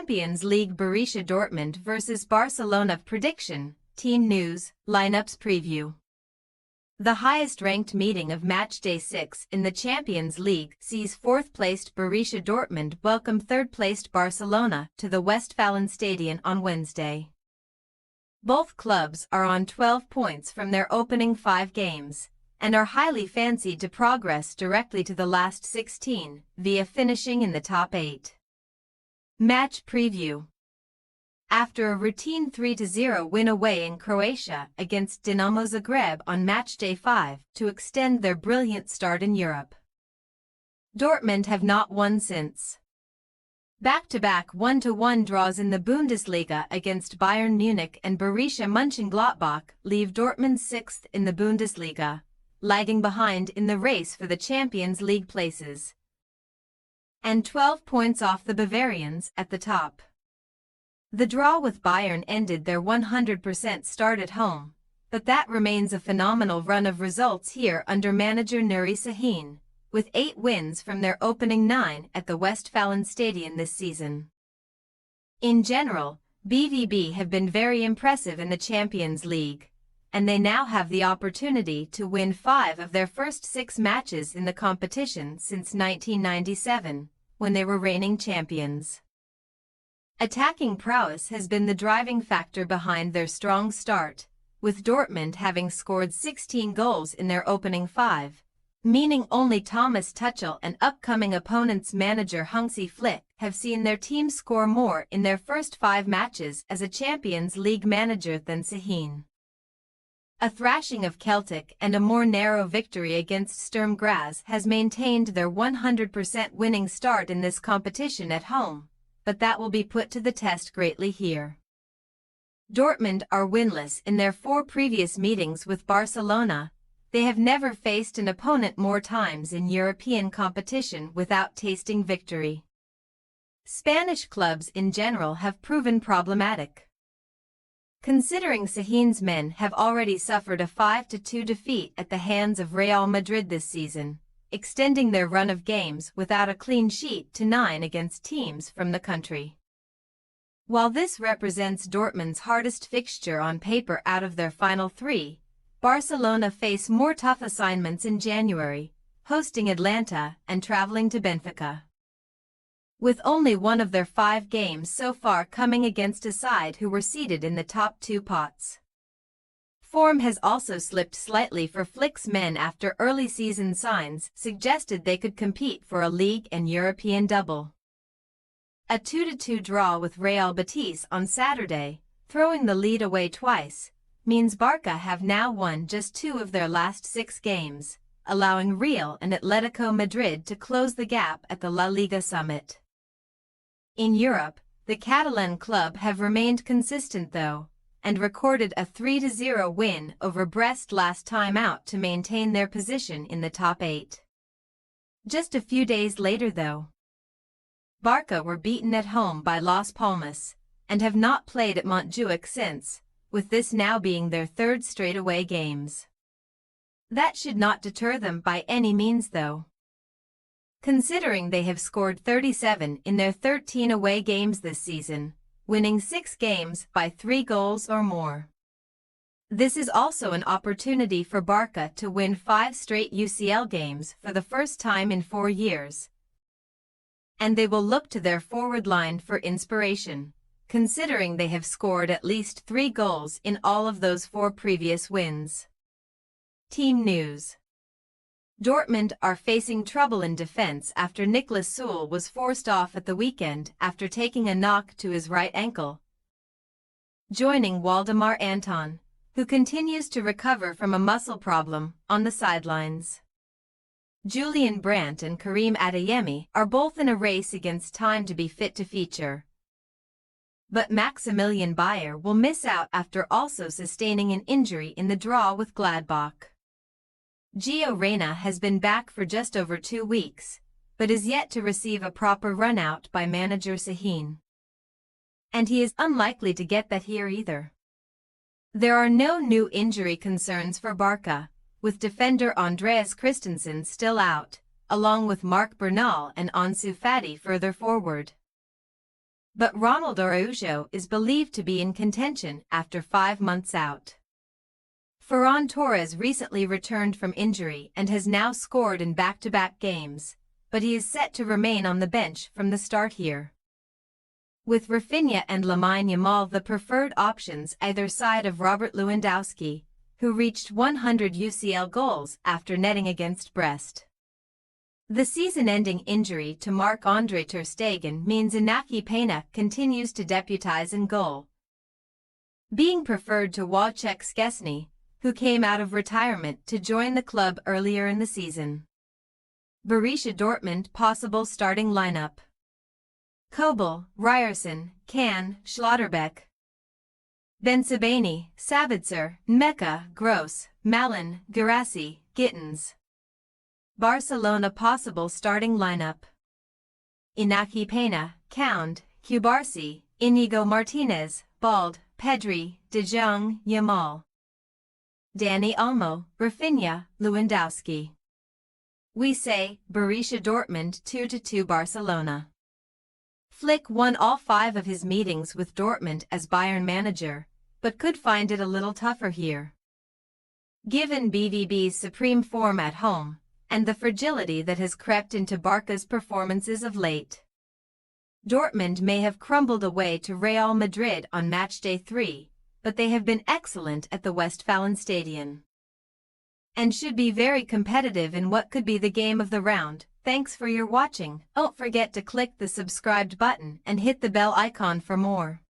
Champions League Borussia Dortmund vs Barcelona prediction, team news, lineups preview. The highest-ranked meeting of matchday 6 in the Champions League sees fourth-placed Borussia Dortmund welcome third-placed Barcelona to the Westfalenstadion on Wednesday. Both clubs are on 12 points from their opening 5 games, and are highly fancied to progress directly to the last 16, via finishing in the top 8. Match preview. After a routine 3-0 win away in Croatia against Dinamo Zagreb on matchday 5 to extend their brilliant start in Europe, Dortmund have not won since. Back-to-back 1-1 draws in the Bundesliga against Bayern Munich and Borussia Mönchengladbach leave Dortmund 6th in the Bundesliga, lagging behind in the race for the Champions League places, and 12 points off the Bavarians at the top. The draw with Bayern ended their 100% start at home, but that remains a phenomenal run of results here under manager Nuri Sahin, with 8 wins from their opening 9 at the Westfalenstadion this season. In general, BVB have been very impressive in the Champions League, and they now have the opportunity to win 5 of their first 6 matches in the competition since 1997, when they were reigning champions. Attacking prowess has been the driving factor behind their strong start, with Dortmund having scored 16 goals in their opening 5, meaning only Thomas Tuchel and upcoming opponents' manager Hansi Flick have seen their team score more in their first 5 matches as a Champions League manager than Sahin. A thrashing of Celtic and a more narrow victory against Sturm Graz has maintained their 100% winning start in this competition at home, but that will be put to the test greatly here. Dortmund are winless in their 4 previous meetings with Barcelona. They have never faced an opponent more times in European competition without tasting victory. Spanish clubs in general have proven problematic. Considering Sahin's men have already suffered a 5-2 defeat at the hands of Real Madrid this season, extending their run of games without a clean sheet to 9 against teams from the country. While this represents Dortmund's hardest fixture on paper out of their final 3, Barcelona face more tough assignments in January, hosting Atlanta and traveling to Benfica, with only one of their 5 games so far coming against a side who were seeded in the top 2 pots. Form has also slipped slightly for Flick's men after early season signs suggested they could compete for a league and European double. A 2-2 draw with Real Betis on Saturday, throwing the lead away twice, means Barca have now won just 2 of their last 6 games, allowing Real and Atletico Madrid to close the gap at the La Liga summit. In Europe, the Catalan club have remained consistent though, and recorded a 3-0 win over Brest last time out to maintain their position in the top 8. Just a few days later though, Barca were beaten at home by Las Palmas, and have not played at Montjuic since, with this now being their 3rd straight away games. That should not deter them by any means though, considering they have scored 37 in their 13 away games this season, winning 6 games by 3 goals or more. This is also an opportunity for Barca to win 5 straight UCL games for the first time in 4 years, and they will look to their forward line for inspiration, considering they have scored at least 3 goals in all of those 4 previous wins. Team news. Dortmund are facing trouble in defense after Niklas Süle was forced off at the weekend after taking a knock to his right ankle, joining Waldemar Anton, who continues to recover from a muscle problem, on the sidelines. Julian Brandt and Karim Adeyemi are both in a race against time to be fit to feature, but Maximilian Bayer will miss out after also sustaining an injury in the draw with Gladbach. Gio Reyna has been back for just over 2 weeks, but is yet to receive a proper run-out by manager Sahin, and he is unlikely to get that here either. There are no new injury concerns for Barca, with defender Andreas Christensen still out, along with Marc Bernal and Ansu Fati further forward. but Ronald Araujo is believed to be in contention after 5 months out. Ferran Torres recently returned from injury and has now scored in back-to-back games, but he is set to remain on the bench from the start here. With Rafinha and Lamine Yamal the preferred options either side of Robert Lewandowski, who reached 100 UCL goals after netting against Brest. The season-ending injury to Marc-Andre ter Stegen means Inaki Peña continues to deputize in goal, being preferred to Wojciech Szczesny, who came out of retirement to join the club earlier in the season. Borussia Dortmund possible starting lineup: Kobel, Ryerson, Can, Schlotterbeck, Bensebaini, Sabitzer, Mecca, Gross, Malin, Guirassy, Gittins. Barcelona possible starting lineup: Inaki Peña, Kound, Cubarsí, Inigo Martinez, Bald, Pedri, De Jong, Yamal, Dani Olmo, Rafinha, Lewandowski. We say Borussia Dortmund 2-2 Barcelona. Flick won all 5 of his meetings with Dortmund as Bayern manager, but could find it a little tougher here. Given BVB's supreme form at home, and the fragility that has crept into Barca's performances of late, Dortmund may have crumbled away to Real Madrid on matchday 3, but they have been excellent at the Westfalenstadion and should be very competitive in what could be the game of the round. Thanks for your watching. Don't forget to click the subscribed button and hit the bell icon for more.